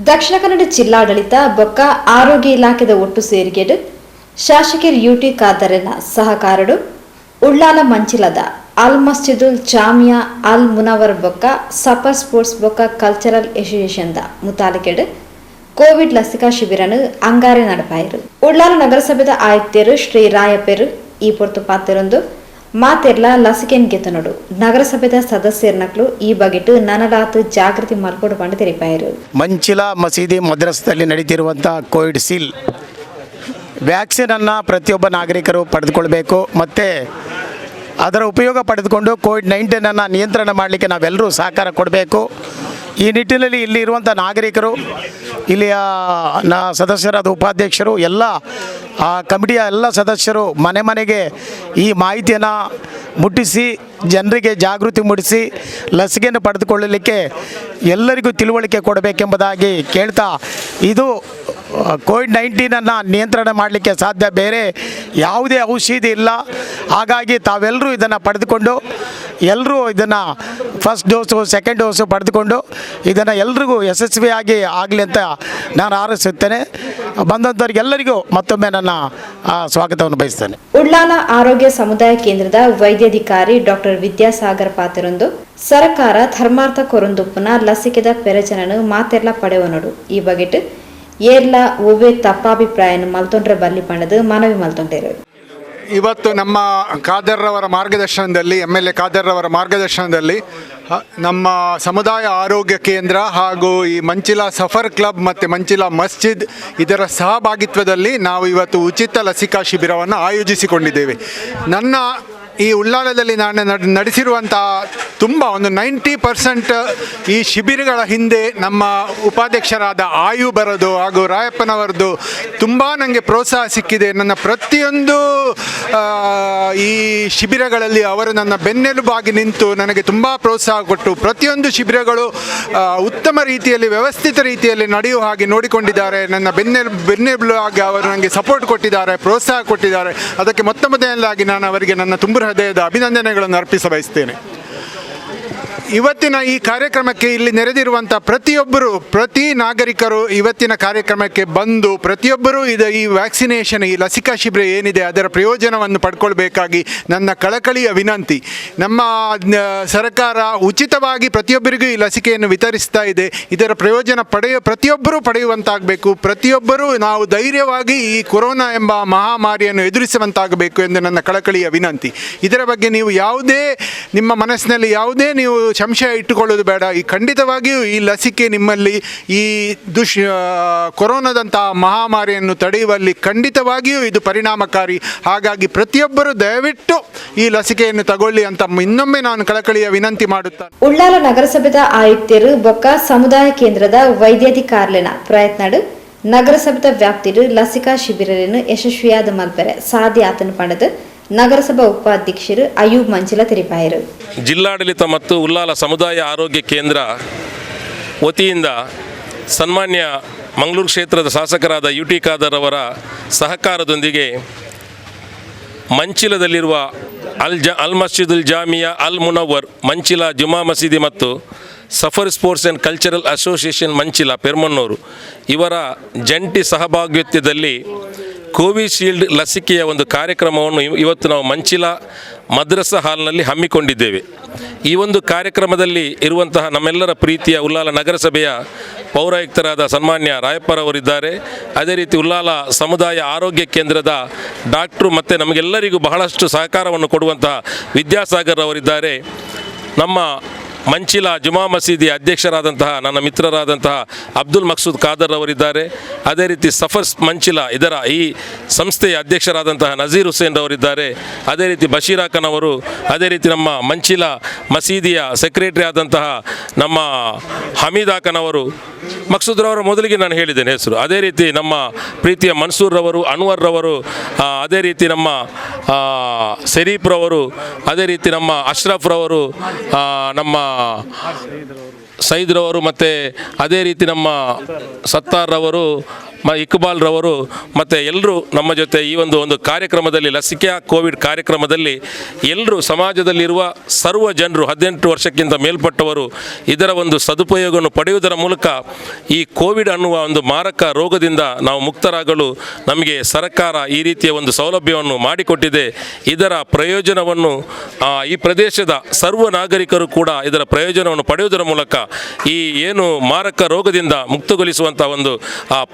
ದಕ್ಷಿಣ ಕನ್ನಡ ಜಿಲ್ಲಾಡಳಿತ ಬೊಕ್ಕ ಆರೋಗ್ಯ ಇಲಾಖೆದ ಒಟ್ಟು ಸೇರಿಕೆಡು ಶಾಸಕರು ಯುಟಿ ಖಾದರ್ನ ಸಹಕಾರಡು ಉಳ್ಳಾಲ ಮಂಚಿಲದ ಅಲ್ ಮಸ್ಜಿದುಲ್ ಜಾಮಿಯಾ ಅಲ್ ಮುನವರ್ ಬೊಕ್ಕ ಸಫರ್ ಸ್ಪೋರ್ಟ್ಸ್ ಬೊಕ್ಕ ಕಲ್ಚರಲ್ ಅಸೋಸಿಯೇಷನ್ ಮುತಾಲಿಕೆಡು ಕೋವಿಡ್ ಲಸಿಕಾ ಶಿಬಿರನು ಅಂಗಾರೆ ನಡಪಾಯಿರು. ಉಳ್ಳಾಲ ನಗರಸಭೆದ ಆಯುಕ್ತರು ಶ್ರೀ ರಾಯಪೇರು ಈ ಪೊರ್ತು ಪಾತಿರೊಂದು ಮಾತೆರ್ಲ ಲಸಿಕೆನ್ ಗೆತನೋಡು ನಗರಸಭೆದ ಸದಸ್ಯರ್ನಕ್ಲು ಈ ಬಗೆಟ್ ನನಲಾತ್ ಜಾಗೃತಿ ಮಲ್ಪಡು ಬಂದು ತೆರಿಪಾಯಿರು. ಮಂಚಿಲ ಮಸೀದಿ ಮದ್ರಸದಲ್ಲಿ ನಡೀತಿರುವಂಥ ಕೋವಿಡ್ ಸೀಲ್ ವ್ಯಾಕ್ಸಿನನ್ನು ಪ್ರತಿಯೊಬ್ಬ ನಾಗರಿಕರು ಪಡೆದುಕೊಳ್ಬೇಕು ಮತ್ತು ಅದರ ಉಪಯೋಗ ಪಡೆದುಕೊಂಡು ಕೋವಿಡ್-19 ನಿಯಂತ್ರಣ ಮಾಡಲಿಕ್ಕೆ ನಾವೆಲ್ಲರೂ ಸಹಕಾರ ಕೊಡಬೇಕು. ಈ ನಿಟ್ಟಿನಲ್ಲಿ ಇಲ್ಲಿ ಇರುವಂಥ ನಾಗರಿಕರು, ಇಲ್ಲಿಯ ಸದಸ್ಯರಾದ ಉಪಾಧ್ಯಕ್ಷರು, ಎಲ್ಲ ಕಮಿಟಿಯ ಎಲ್ಲ ಸದಸ್ಯರು ಮನೆ ಮನೆಗೆ ಈ ಮಾಹಿತಿಯನ್ನು ಮುಟ್ಟಿಸಿ ಜನರಿಗೆ ಜಾಗೃತಿ ಮೂಡಿಸಿ ಲಸಿಕೆಯನ್ನು ಪಡೆದುಕೊಳ್ಳಲಿಕ್ಕೆ ಎಲ್ಲರಿಗೂ ತಿಳುವಳಿಕೆ ಕೊಡಬೇಕೆಂಬುದಾಗಿ ಕೇಳ್ತಾ, ಇದು ಕೋವಿಡ್-19 ನಿಯಂತ್ರಣ ಮಾಡಲಿಕ್ಕೆ ಸಾಧ್ಯ, ಬೇರೆ ಯಾವುದೇ ಔಷಧಿ ಇಲ್ಲ. ಹಾಗಾಗಿ ತಾವೆಲ್ಲರೂ ಇದನ್ನು ಪಡೆದುಕೊಂಡು ಎಲ್ಲರೂ ಇದನ್ನು ಫಸ್ಟ್ ಡೋಸು ಸೆಕೆಂಡ್ ಡೋಸು ಪಡೆದುಕೊಂಡು ಇದನ್ನು ಎಲ್ರಿಗೂ ಯಶಸ್ವಿಯಾಗಿ ಆಗಲಿ ಅಂತ ನಾನು ಹಾರೈಸುತ್ತೇನೆ. ಬಂದಂಥವ್ರಿಗೆಲ್ಲರಿಗೂ ಮತ್ತೊಮ್ಮೆ ನನ್ನ ಸ್ವಾಗತವನ್ನು ಬಯಸ್ತೇನೆ. ಉಳ್ಳಾಲ ಆರೋಗ್ಯ ಸಮುದಾಯ ಕೇಂದ್ರದ ವೈದ್ಯಾಧಿಕಾರಿ ಡಾಕ್ಟರ್ ವಿದ್ಯಾಸಾಗರ್ ಪಾತಿರೊಂದು ಸರ್ಕಾರ ಧರ್ಮಾರ್ಥ ಕೊರೊಂದುಪ್ಪನ ಲಸಿಕೆದ ಪೆರಚನನು ಮಾತೆರ್ಲ ಪಡೆವನೋಡು ಈ ಬಗೆಟ್ ಏರ್ಲ ಒವ್ವೇ ತಪ್ಪಾಭಿಪ್ರಾಯನ ಮಲ್ತೊಂಡ್ರೆ ಬಲ್ಲಿ ಪಣದು ಮನವಿ ಮಲ್ತೊಂಡೇರು. ಇವತ್ತು ನಮ್ಮ ಖಾದರ್ರವರ ಮಾರ್ಗದರ್ಶನದಲ್ಲಿ MLA ಖಾದರ್ರವರ ಮಾರ್ಗದರ್ಶನದಲ್ಲಿ ನಮ್ಮ ಸಮುದಾಯ ಆರೋಗ್ಯ ಕೇಂದ್ರ ಹಾಗೂ ಈ ಮಂಚಿಲ ಸಫರ್ ಕ್ಲಬ್ ಮತ್ತು ಮಂಚಿಲ ಮಸ್ಜಿದ್ ಇದರ ಸಹಭಾಗಿತ್ವದಲ್ಲಿ ನಾವು ಇವತ್ತು ಉಚಿತ ಲಸಿಕಾ ಶಿಬಿರವನ್ನು ಆಯೋಜಿಸಿಕೊಂಡಿದ್ದೇವೆ. ನನ್ನ ಈ ಉಳ್ಳಾಲದಲ್ಲಿ ನಾನು ನಡೆಸಿರುವಂಥ ಒಂದು 90% ಈ ಶಿಬಿರಗಳ ಹಿಂದೆ ನಮ್ಮ ಉಪಾಧ್ಯಕ್ಷರಾದ ಆಯು ಬರೋದು ಹಾಗೂ ರಾಯಪ್ಪನವರದು ತುಂಬ ನನಗೆ ಪ್ರೋತ್ಸಾಹ ಸಿಕ್ಕಿದೆ. ನನ್ನ ಪ್ರತಿಯೊಂದು ಈ ಶಿಬಿರಗಳಲ್ಲಿ ಅವರು ನನ್ನ ಬೆನ್ನೆಲುಬಾಗಿ ನಿಂತು ನನಗೆ ತುಂಬ ಪ್ರೋತ್ಸಾಹ ಕೊಟ್ಟು ಪ್ರತಿಯೊಂದು ಶಿಬಿರಗಳು ಉತ್ತಮ ರೀತಿಯಲ್ಲಿ ವ್ಯವಸ್ಥಿತ ರೀತಿಯಲ್ಲಿ ನಡೆಯುವ ಹಾಗೆ ನೋಡಿಕೊಂಡಿದ್ದಾರೆ. ನನ್ನ ಬೆನ್ನೆಲುಬಾಗಿ ಅವರು ನನಗೆ ಸಪೋರ್ಟ್ ಕೊಟ್ಟಿದ್ದಾರೆ, ಪ್ರೋತ್ಸಾಹ ಕೊಟ್ಟಿದ್ದಾರೆ. ಅದಕ್ಕೆ ಮೊದಲನೇದಾಗಿ ನಾನು ಅವರಿಗೆ ನನ್ನ ತುಂಬ ಹೃದಯದ ಅಭಿನಂದನೆಗಳನ್ನು ಅರ್ಪಿಸ ಬಯಸ್ತೇನೆ. ಇವತ್ತಿನ ಈ ಕಾರ್ಯಕ್ರಮಕ್ಕೆ ಇಲ್ಲಿ ನೆರೆದಿರುವಂಥ ಪ್ರತಿ ನಾಗರಿಕರು ಇವತ್ತಿನ ಕಾರ್ಯಕ್ರಮಕ್ಕೆ ಬಂದು ಪ್ರತಿಯೊಬ್ಬರೂ ಈ ವ್ಯಾಕ್ಸಿನೇಷನ್, ಈ ಲಸಿಕಾ ಶಿಬಿರ ಏನಿದೆ ಅದರ ಪ್ರಯೋಜನವನ್ನು ಪಡ್ಕೊಳ್ಬೇಕಾಗಿ ನನ್ನ ಕಳಕಳಿಯ ವಿನಂತಿ. ನಮ್ಮ ಸರ್ಕಾರ ಉಚಿತವಾಗಿ ಪ್ರತಿಯೊಬ್ಬರಿಗೂ ಈ ಲಸಿಕೆಯನ್ನು ವಿತರಿಸ್ತಾ ಇದೆ. ಇದರ ಪ್ರಯೋಜನ ಪ್ರತಿಯೊಬ್ಬರೂ ಪಡೆಯುವಂತಾಗಬೇಕು. ಪ್ರತಿಯೊಬ್ಬರೂ ನಾವು ಧೈರ್ಯವಾಗಿ ಈ ಕೊರೋನಾ ಎಂಬ ಮಹಾಮಾರಿಯನ್ನು ಎದುರಿಸುವಂತಾಗಬೇಕು ಎಂದು ನನ್ನ ಕಳಕಳಿಯ ವಿನಂತಿ. ಇದರ ಬಗ್ಗೆ ನೀವು ನಿಮ್ಮ ಮನಸ್ಸಿನಲ್ಲಿ ಯಾವುದೇ ನೀವು ಸಂಶಯ ಇಟ್ಟುಕೊಳ್ಳೋದು ಬೇಡ. ಖಂಡಿತವಾಗಿಯೂ ಈ ಲಸಿಕೆ ನಿಮ್ಮಲ್ಲಿ ಈ ಕೊರೋನಾದಂತಹ ಮಹಾಮಾರಿಯನ್ನು ತಡೆಯುವಲ್ಲಿ ಖಂಡಿತವಾಗಿಯೂ ಇದು ಪರಿಣಾಮಕಾರಿ. ಹಾಗಾಗಿ ಪ್ರತಿಯೊಬ್ಬರು ದಯವಿಟ್ಟು ಈ ಲಸಿಕೆಯನ್ನು ತಗೊಳ್ಳಿ ಅಂತ ಇನ್ನೊಮ್ಮೆ ನಾನು ಕಳಕಳಿಯ ವಿನಂತಿ ಮಾಡುತ್ತೇನೆ. ಉಳ್ಳಾಲ ನಗರಸಭೆದ ಆಯುಕ್ತರು ಬೊಕ್ಕ ಸಮುದಾಯ ಕೇಂದ್ರದ ವೈದ್ಯಾಧಿಕಾರಿನ ಪ್ರಯತ್ನಡು ನಗರಸಭೆದ ವ್ಯಾಪ್ತಿಡು ಲಸಿಕಾ ಶಿಬಿರವನ್ನು ಯಶಸ್ವಿಯಾದ ಮಲ್ಪರೆ ಸಾಧ್ಯ ಆತನು ಪಡೆದು ನಗರಸಭಾ ಉಪಾಧ್ಯಕ್ಷರು ಅಯೂಬ್ ಮಂಚಿಲ ತೆರಿಪಾಯರು. ಜಿಲ್ಲಾಡಳಿತ ಮತ್ತು ಉಳ್ಳಾಲ ಸಮುದಾಯ ಆರೋಗ್ಯ ಕೇಂದ್ರ ವತಿಯಿಂದ ಸನ್ಮಾನ್ಯ ಮಂಗಳೂರು ಕ್ಷೇತ್ರದ ಶಾಸಕರಾದ ಯುಟಿ ಖಾದರ್ ಅವರ ಸಹಕಾರದೊಂದಿಗೆ ಮಂಚಿಲದಲ್ಲಿರುವ ಅಲ್ ಮಸ್ಜಿದುಲ್ ಜಾಮಿಯಾ ಅಲ್ ಮುನವರ್ ಮಂಚಿಲ ಜುಮಾ ಮಸೀದಿ ಮತ್ತು Safar sports and cultural association Manchila Permannur ಇವರ ಜಂಟಿ ಸಹಭಾಗಿತ್ವದಲ್ಲಿ ಕೋವಿಶೀಲ್ಡ್ ಲಸಿಕೆಯ ಒಂದು ಕಾರ್ಯಕ್ರಮವನ್ನು ಇವತ್ತು ನಾವು ಮಂಚಿಲ ಮದ್ರಸಾ ಹಾಲ್ನಲ್ಲಿ ಹಮ್ಮಿಕೊಂಡಿದ್ದೇವೆ. ಈ ಒಂದು ಕಾರ್ಯಕ್ರಮದಲ್ಲಿ ಇರುವಂತಹ ನಮ್ಮೆಲ್ಲರ ಪ್ರೀತಿಯ ಉಳ್ಳಾಲ ನಗರಸಭೆಯ ಪೌರಾಯುಕ್ತರಾದ ಸನ್ಮಾನ್ಯ ರಾಯಪ್ಪರವರಿದ್ದಾರೆ. ಅದೇ ರೀತಿ ಉಳ್ಳಾಲ ಸಮುದಾಯ ಆರೋಗ್ಯ ಕೇಂದ್ರದ ಡಾಕ್ಟ್ರು ಮತ್ತು ನಮಗೆಲ್ಲರಿಗೂ ಬಹಳಷ್ಟು ಸಹಕಾರವನ್ನು ಕೊಡುವಂತಹ ವಿದ್ಯಾಸಾಗರ್ ಅವರಿದ್ದಾರೆ. ನಮ್ಮ ಮಂಚಿಲ ಜುಮಾ ಮಸೀದಿ ಅಧ್ಯಕ್ಷರಾದಂತಹ ನನ್ನ ಮಿತ್ರರಾದಂತಹ ಅಬ್ದುಲ್ ಮಕ್ಸೂದ್ ಖಾದರ್ ಅವರಿದ್ದಾರೆ. ಅದೇ ರೀತಿ ಸಫರ್ಸ್ ಮಂಚಿಲ ಇದರ ಈ ಸಂಸ್ಥೆಯ ಅಧ್ಯಕ್ಷರಾದಂತಹ ನಜೀರ್ ಹುಸೇನ್ ಅವರಿದ್ದಾರೆ. ಅದೇ ರೀತಿ ಬಶೀರಾಖನವರು, ಅದೇ ರೀತಿ ನಮ್ಮ ಮಂಚಿಲ ಮಸೀದಿಯ ಸೆಕ್ರೆಟರಿ ಆದಂತಹ ನಮ್ಮ ಹಮೀದಾಖನವರು, ಮಕ್ಸೂದ್ರವರ ಮೊದಲಿಗೆ ನಾನು ಹೇಳಿದ್ದೇನೆ ಹೆಸರು. ಅದೇ ರೀತಿ ನಮ್ಮ ಪ್ರೀತಿಯ ಮನ್ಸೂರ್ರವರು, ಅನ್ವರ್ರವರು, ಅದೇ ರೀತಿ ನಮ್ಮ ಶರೀಫ್ರವರು, ಅದೇ ರೀತಿ ನಮ್ಮ ಅಶ್ರಫ್ರವರು, ನಮ್ಮ ಸೈದ್ರವರು, ಮತ್ತು ಅದೇ ರೀತಿ ನಮ್ಮ ಸತ್ತಾರ್ರವರು, ಇಕ್ಬಾಲ್ ರವರು ಮತ್ತು ಎಲ್ಲರೂ ನಮ್ಮ ಜೊತೆ ಈ ಒಂದು ಕಾರ್ಯಕ್ರಮದಲ್ಲಿ ಲಸಿಕೆ ಕೋವಿಡ್ ಕಾರ್ಯಕ್ರಮದಲ್ಲಿ ಎಲ್ಲರೂ ಸಮಾಜದಲ್ಲಿರುವ ಸರ್ವ ಜನರು 18 ವರ್ಷಕ್ಕಿಂತ ಮೇಲ್ಪಟ್ಟವರು ಇದರ ಒಂದು ಸದುಪಯೋಗವನ್ನು ಪಡೆಯುವುದರ ಮೂಲಕ ಈ ಕೋವಿಡ್ ಅನ್ನುವ ಒಂದು ಮಾರಕ ರೋಗದಿಂದ ನಾವು ಮುಕ್ತರಾಗಲು ನಮಗೆ ಸರ್ಕಾರ ಈ ರೀತಿಯ ಒಂದು ಸೌಲಭ್ಯವನ್ನು ಮಾಡಿಕೊಟ್ಟಿದೆ. ಇದರ ಪ್ರಯೋಜನವನ್ನು ಈ ಪ್ರದೇಶದ ಸರ್ವ ನಾಗರಿಕರು ಕೂಡ ಇದರ ಪ್ರಯೋಜನವನ್ನು ಪಡೆಯುವುದರ ಮೂಲಕ ಈ ಏನು ಮಾರಕ ರೋಗದಿಂದ ಮುಕ್ತಗೊಳಿಸುವಂಥ ಒಂದು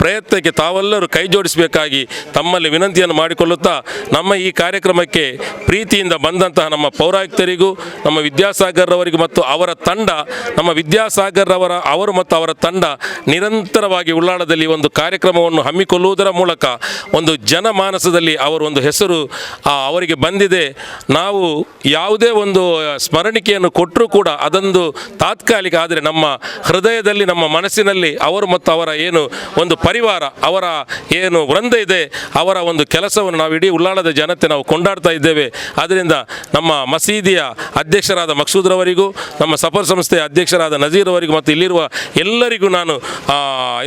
ಪ್ರಯತ್ನಕ್ಕೆ ತಾವೆಲ್ಲರೂ ಕೈ ಜೋಡಿಸಬೇಕಾಗಿ ತಮ್ಮಲ್ಲಿ ವಿನಂತಿಯನ್ನು ಮಾಡಿಕೊಳ್ಳುತ್ತಾ, ನಮ್ಮ ಈ ಕಾರ್ಯಕ್ರಮಕ್ಕೆ ಪ್ರೀತಿಯಿಂದ ಬಂದಂತಹ ನಮ್ಮ ಪೌರಾಯುಕ್ತರಿಗೂ ನಮ್ಮ ವಿದ್ಯಾಸಾಗರ್ ರವರಿಗೂ ಮತ್ತು ಅವರ ತಂಡ, ನಮ್ಮ ವಿದ್ಯಾಸಾಗರ್ ಅವರು ಮತ್ತು ಅವರ ತಂಡ ನಿರಂತರವಾಗಿ ಉಳ್ಳಾಳದಲ್ಲಿ ಒಂದು ಕಾರ್ಯಕ್ರಮವನ್ನು ಹಮ್ಮಿಕೊಳ್ಳುವುದರ ಮೂಲಕ ಒಂದು ಜನಮಾನಸದಲ್ಲಿ ಅವರ ಒಂದು ಹೆಸರು ಅವರಿಗೆ ಬಂದಿದೆ. ನಾವು ಯಾವುದೇ ಒಂದು ಸ್ಮರಣಿಕೆಯನ್ನು ಕೊಟ್ಟರೂ ಕೂಡ ಅದೊಂದು ತಾತ್ಕಾಲಿಕ, ಆದರೆ ನಮ್ಮ ಹೃದಯದಲ್ಲಿ ನಮ್ಮ ಮನಸ್ಸಿನಲ್ಲಿ ಅವರು ಮತ್ತು ಅವರ ಏನು ಒಂದು ಪರಿವಾರ, ಅವರ ಏನು ವೃಂದ ಇದೆ, ಅವರ ಒಂದು ಕೆಲಸವನ್ನು ನಾವು ಇಡೀ ಉಳ್ಳಾಳದ ಜನತೆ ನಾವು ಕೊಂಡಾಡ್ತಾ ಇದ್ದೇವೆ. ಆದ್ದರಿಂದ ನಮ್ಮ ಮಸೀದಿಯ ಅಧ್ಯಕ್ಷರಾದ ಮಕ್ಸೂದ್ ರವರಿಗೂ, ನಮ್ಮ ಸಫರ್ ಸಂಸ್ಥೆಯ ಅಧ್ಯಕ್ಷರಾದ ನಜೀರ್ ಅವರಿಗೂ ಮತ್ತು ಇಲ್ಲಿರುವ ಎಲ್ಲರಿಗೂ ನಾನು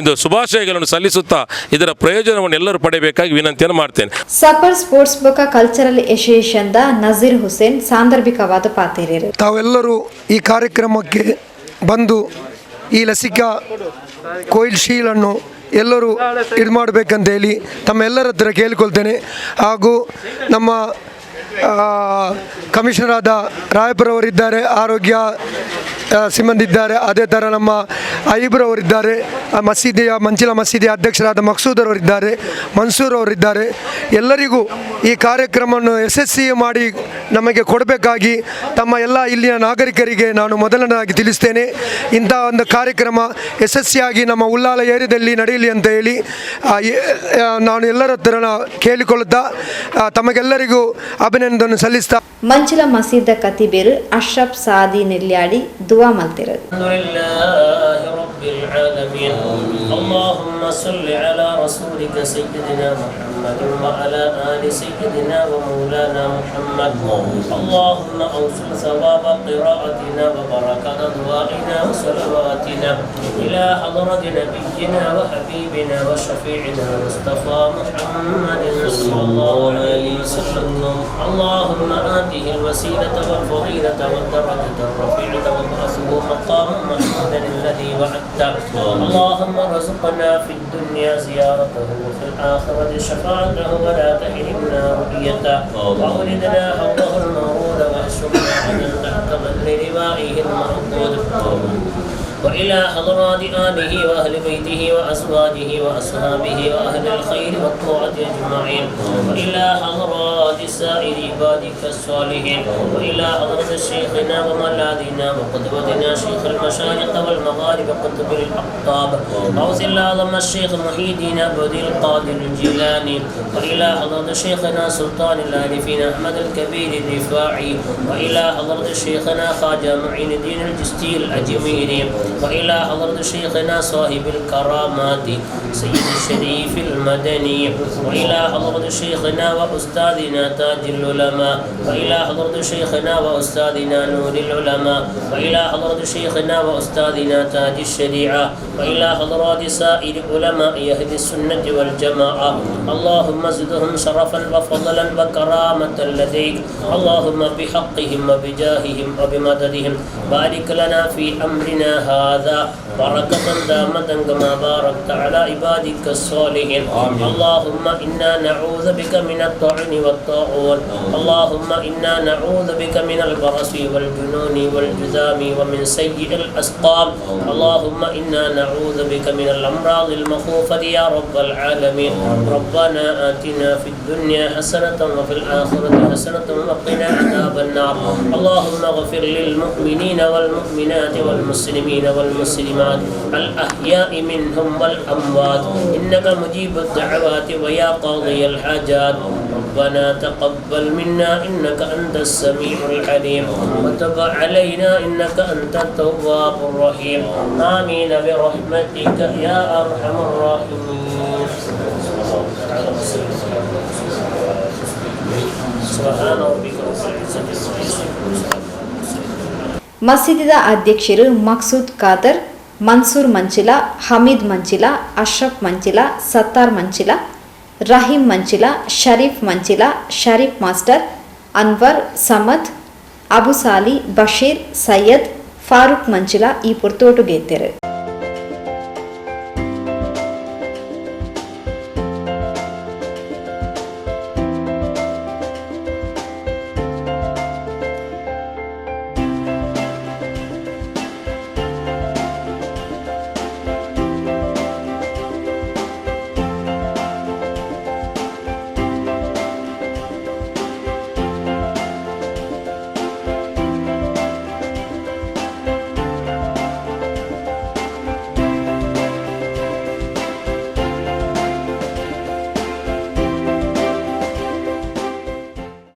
ಇದು ಶುಭಾಶಯಗಳನ್ನು ಸಲ್ಲಿಸುತ್ತಾ ಇದರ ಪ್ರಯೋಜನವನ್ನು ಎಲ್ಲರೂ ಪಡೆಯಬೇಕಾಗಿ ವಿನಂತಿಯನ್ನು ಮಾಡ್ತೇನೆ. ಸಫರ್ ಸ್ಪೋರ್ಟ್ಸ್ ಬೊಕ ಕಲ್ಚರಲ್ ಅಸೋಸಿಯೇಷನ್ದ ನಜೀರ್ ಹುಸೇನ್ ಸಾಂದರ್ಭಿಕವಾದ ಪಾತಿರೇರು. ತಾವೆಲ್ಲರೂ ಈ ಕಾರ್ಯಕ್ರಮಕ್ಕೆ ಬಂದು ಈ ಲಸಿಕಾ ಕೋವಿಡ್ ಶೀಲನ್ನು ಎಲ್ಲರೂ ಇದು ಮಾಡಬೇಕಂತೇಳಿ ತಮ್ಮೆಲ್ಲರ ಹತ್ರ ಕೇಳಿಕೊಳ್ತೇನೆ. ಹಾಗೂ ನಮ್ಮ ಕಮಿಷನರ್ ಆದ ರಾಯಪುರವರಿದ್ದಾರೆ, ಆರೋಗ್ಯ ಸಿಬ್ಬಂದಿ ಇದ್ದಾರೆ, ಅದೇ ಥರ ನಮ್ಮ ಐಬ್ರವರಿದ್ದಾರೆ, ಮಂಚಿಲ ಮಸೀದಿಯ ಅಧ್ಯಕ್ಷರಾದ ಮಕ್ಸೂದ್ ಅವರಿದ್ದಾರೆ, ಮನ್ಸೂರ್ ಅವರಿದ್ದಾರೆ. ಎಲ್ಲರಿಗೂ ಈ ಕಾರ್ಯಕ್ರಮವನ್ನು ಯಶಸ್ವಿ ಮಾಡಿ ನಮಗೆ ಕೊಡಬೇಕಾಗಿ ತಮ್ಮ ಎಲ್ಲ ಇಲ್ಲಿನ ನಾಗರಿಕರಿಗೆ ನಾನು ಮೊದಲನೇದಾಗಿ ತಿಳಿಸ್ತೇನೆ. ಇಂಥ ಒಂದು ಕಾರ್ಯಕ್ರಮ ಯಶಸ್ವಿಯಾಗಿ ನಮ್ಮ ಉಳ್ಳಾಲ ಏರಿಯಾದಲ್ಲಿ ನಡೆಯಲಿ ಅಂತ ಹೇಳಿ ನಾನು ಎಲ್ಲರ ಹತ್ರ ಕೇಳಿಕೊಳ್ಳುತ್ತಾ ತಮಗೆಲ್ಲರಿಗೂ ಅಭಿನಂದನೆ ಸಲ್ಲಿಸ್ತಾ ಮಂಚಿಲ ಮಸೀದ ಕತಿಬೇರು ಅಶ್ರಫ್ ಸಾದಿ ನೆಲ್ಯಾಡಿ ದುವಾ ಮಲ್ತಿರು. اللهم صل على رسولك سيدنا محمد وعلى آل سيدنا ومولانا محمد. اللهم أوصل ثواب قراءتنا وبركة أدوائنا وصلواتنا إلى حضرة نبينا وحبيبنا وشفيعنا مصطفى محمد صلى الله عليه وسلم. اللهم آته الوسيلة والفضيلة والدرجة الرفيعة وابعثه مقاما محمودا الذي وعدته. اللهم ارزقنا في الدنيا زيارته وفي الآخرة شفاعته ولا تحرمنا رؤيته. وأولدنا حوضه المورود واحشرنا على تحت ظل لوائه المعبود. وإلى حضرات آله وأهل بيته وأزواجه وأصحابه وأهل الخير والطاعة أجمعين. وإلى حضرات سائر عبادك الصالحين. وإلى حضرة شيخنا وملاذنا وقدوتنا شيخ المشارق والمغارب قطب الأقطاب غوث الأعظم الشيخ محي الدين عبد القادر الجيلاني. وإلى حضرة شيخنا سلطان العارفين أحمد الكبير الرفاعي. وإلى حضرة شيخنا خواجة معين الدين الجستي الأجميري. وإلى حضرة شيخنا صاحب الكرامات سيد الشريف المدني. وإلى حضرة شيخنا وأستاذنا تاج العلماء. وإلى حضرة شيخنا وأستاذنا نور العلماء. وإلى حضرة شيخنا وأستاذنا تاج الشريعة. وإلى حضرات سائر علماء أهل السنة والجماعة. اللهم زدهم شرفا وفضلا وكرامة لديك. اللهم بحقهم وبجاههم وبمددهم بارك لنا في أمرنا هذا بركة دامة كما باركت على عبادك الصالحين. اللهم إنا نعوذ بك من الطعن والطاعون. اللهم إنا نعوذ بك من البرص والجنون والجذام ومن سيء الأسقام. اللهم إنا نعوذ بك من الأمراض المخوفة يا رب العالمين. ربنا آتنا في الدنيا حسنة وفي الآخرة حسنة وقنا عذاب النار. اللهم اغفر للمؤمنين والمؤمنات والمسلمين والمسلمات الأحياء منهم والأموات إنك مجيب الدعوات ويا قاضي الحاجات. ربنا تقبل منا إنك أنت السميع العليم وتب علينا إنك أنت التواب الرحيم. آمين برحمتك يا أرحم الراحمين. سبحان ربك رب العزة عما يصفون. ಮಸೀದಿದ ಅಧ್ಯಕ್ಷರು ಮಕ್ಸೂದ್ ಖಾದರ್ ಮನ್ಸೂರ್ ಮಂಚಿಲ, ಹಮೀದ್ ಮಂಚಿಲ, ಅಶ್ರಫ್ ಮಂಚಿಲ, ಸತ್ತಾರ್ ಮಂಚಿಲ, ರಹೀಂ ಮಂಚಿಲ, ಶರೀಫ್ ಮಂಚಿಲ, ಶರೀಫ್ ಮಾಸ್ಟರ್, ಅನ್ವರ್, ಸಮದ್, ಅಬುಸಾಲಿ, ಬಶೀರ್, ಸೈಯದ್, ಫಾರೂಕ್ ಮಂಚಿಲ ಈ ಪುರ್ತೋಟು ಗೆದ್ದರು.